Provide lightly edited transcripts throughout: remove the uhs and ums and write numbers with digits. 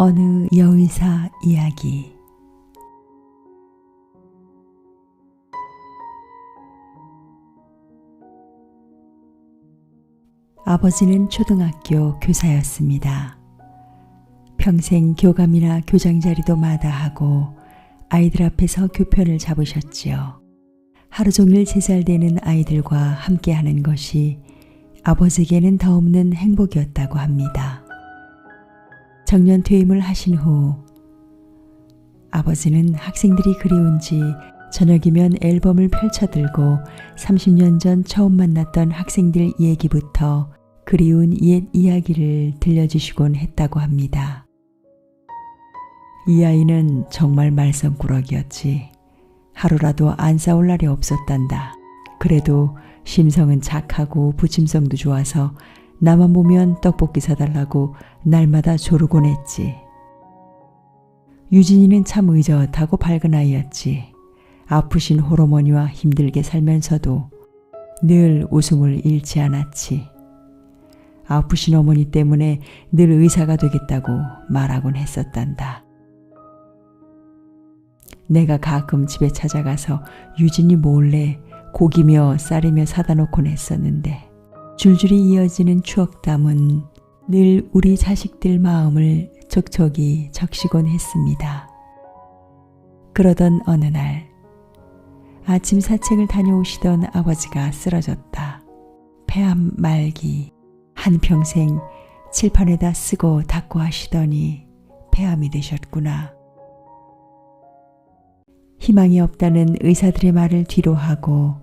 어느 여의사 이야기. 아버지는 초등학교 교사였습니다. 평생 교감이나 교장 자리도 마다하고 아이들 앞에서 교편을 잡으셨지요. 하루 종일 제잘되는 아이들과 함께하는 것이 아버지에게는 더없는 행복이었다고 합니다. 정년 퇴임을 하신 후 아버지는 학생들이 그리운지 저녁이면 앨범을 펼쳐들고 30년 전 처음 만났던 학생들 얘기부터 그리운 옛 이야기를 들려주시곤 했다고 합니다. 이 아이는 정말 말썽꾸러기였지. 하루라도 안 싸울 날이 없었단다. 그래도 심성은 착하고 부침성도 좋아서 나만 보면 떡볶이 사달라고 날마다 조르곤 했지. 유진이는 참 의젓하고 밝은 아이였지. 아프신 홀어머니와 힘들게 살면서도 늘 웃음을 잃지 않았지. 아프신 어머니 때문에 늘 의사가 되겠다고 말하곤 했었단다. 내가 가끔 집에 찾아가서 유진이 몰래 고기며 쌀이며 사다 놓곤 했었는데 줄줄이 이어지는 추억담은 늘 우리 자식들 마음을 촉촉이 적시곤 했습니다. 그러던 어느 날 아침 사책을 다녀오시던 아버지가 쓰러졌다. 폐암 말기, 한평생 칠판에다 쓰고 닦고 하시더니 폐암이 되셨구나. 희망이 없다는 의사들의 말을 뒤로하고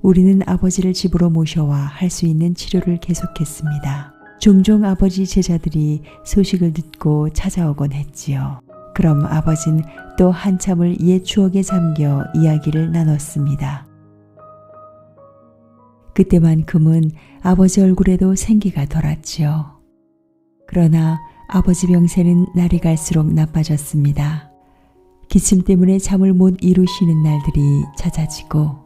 우리는 아버지를 집으로 모셔와 할 수 있는 치료를 계속했습니다. 종종 아버지 제자들이 소식을 듣고 찾아오곤 했지요. 그럼 아버진 또 한참을 옛 추억에 잠겨 이야기를 나눴습니다. 그때만큼은 아버지 얼굴에도 생기가 돌았지요. 그러나 아버지 병세는 날이 갈수록 나빠졌습니다. 기침 때문에 잠을 못 이루시는 날들이 잦아지고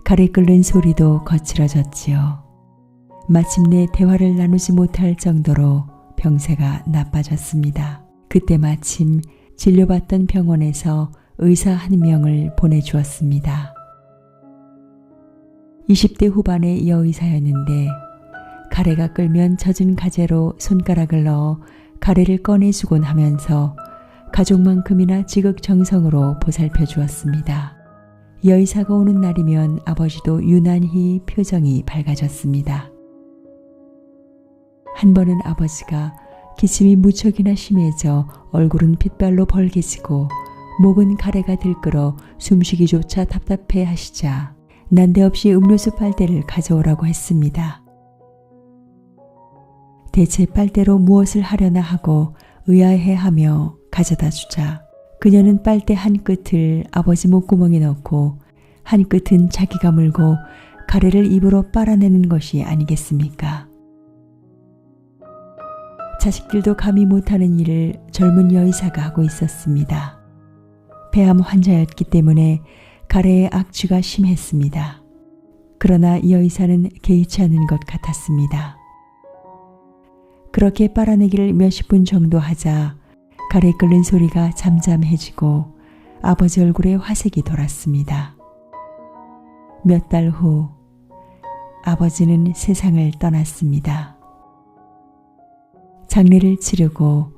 가래 끓는 소리도 거칠어졌지요. 마침내 대화를 나누지 못할 정도로 병세가 나빠졌습니다. 그때 마침 진료받던 병원에서 의사 한 명을 보내주었습니다. 20대 후반의 여의사였는데 가래가 끓면 젖은 가재로 손가락을 넣어 가래를 꺼내주곤 하면서 가족만큼이나 지극정성으로 보살펴 주었습니다. 여의사가 오는 날이면 아버지도 유난히 표정이 밝아졌습니다. 한 번은 아버지가 기침이 무척이나 심해져 얼굴은 핏발로 벌개지고 목은 가래가 들끓어 숨쉬기조차 답답해 하시자 난데없이 음료수 빨대를 가져오라고 했습니다. 대체 빨대로 무엇을 하려나 하고 의아해하며 가져다 주자 그녀는 빨대 한 끝을 아버지 목구멍에 넣고 한 끝은 자기가 물고 가래를 입으로 빨아내는 것이 아니겠습니까? 자식들도 감히 못하는 일을 젊은 여의사가 하고 있었습니다. 폐암 환자였기 때문에 가래의 악취가 심했습니다. 그러나 여의사는 개의치 않은 것 같았습니다. 그렇게 빨아내기를 몇십 분 정도 하자 가래 끓는 소리가 잠잠해지고 아버지 얼굴에 화색이 돌았습니다. 몇 달 후 아버지는 세상을 떠났습니다. 장례를 치르고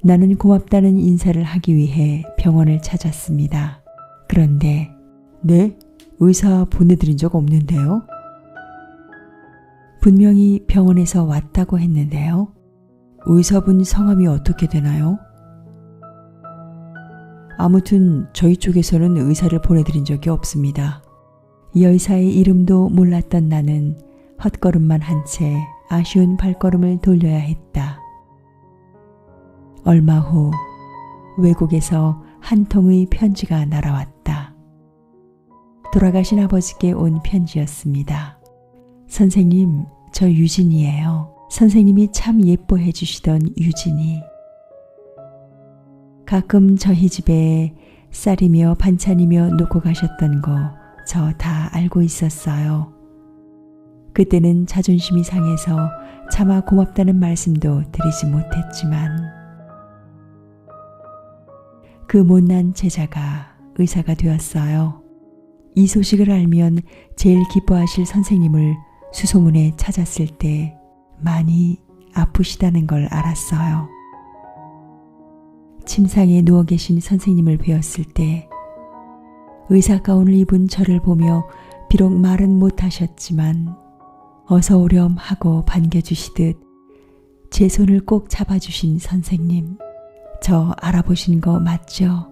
나는 고맙다는 인사를 하기 위해 병원을 찾았습니다. 그런데 네? 의사 보내드린 적 없는데요? 분명히 병원에서 왔다고 했는데요. 의사분 성함이 어떻게 되나요? 아무튼 저희 쪽에서는 의사를 보내드린 적이 없습니다. 여의사의 이름도 몰랐던 나는 헛걸음만 한 채 아쉬운 발걸음을 돌려야 했다. 얼마 후 외국에서 한 통의 편지가 날아왔다. 돌아가신 아버지께 온 편지였습니다. 선생님, 저 유진이에요. 선생님이 참 예뻐해 주시던 유진이. 가끔 저희 집에 쌀이며 반찬이며 놓고 가셨던 거 저 다 알고 있었어요. 그때는 자존심이 상해서 차마 고맙다는 말씀도 드리지 못했지만 그 못난 제자가 의사가 되었어요. 이 소식을 알면 제일 기뻐하실 선생님을 수소문에 찾았을 때 많이 아프시다는 걸 알았어요. 침상에 누워 계신 선생님을 뵈었을 때 의사 가운을 입은 저를 보며 비록 말은 못하셨지만 어서 오렴 하고 반겨주시듯 제 손을 꼭 잡아주신 선생님, 저 알아보신 거 맞죠?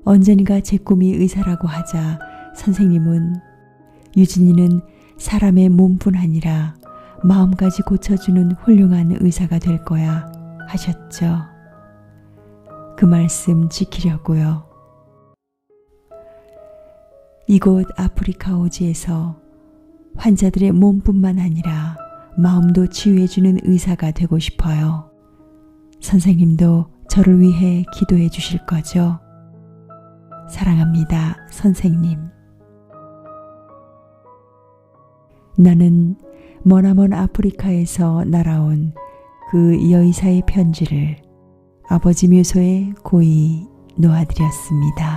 언젠가 제 꿈이 의사라고 하자 선생님은 유진이는 사람의 몸뿐 아니라 마음까지 고쳐주는 훌륭한 의사가 될 거야 하셨죠. 그 말씀 지키려고요. 이곳 아프리카 오지에서 환자들의 몸뿐만 아니라 마음도 치유해주는 의사가 되고 싶어요. 선생님도 저를 위해 기도해 주실 거죠? 사랑합니다, 선생님. 나는 머나먼 아프리카에서 날아온 그 여의사의 편지를 아버지 묘소에 고이 놓아드렸습니다.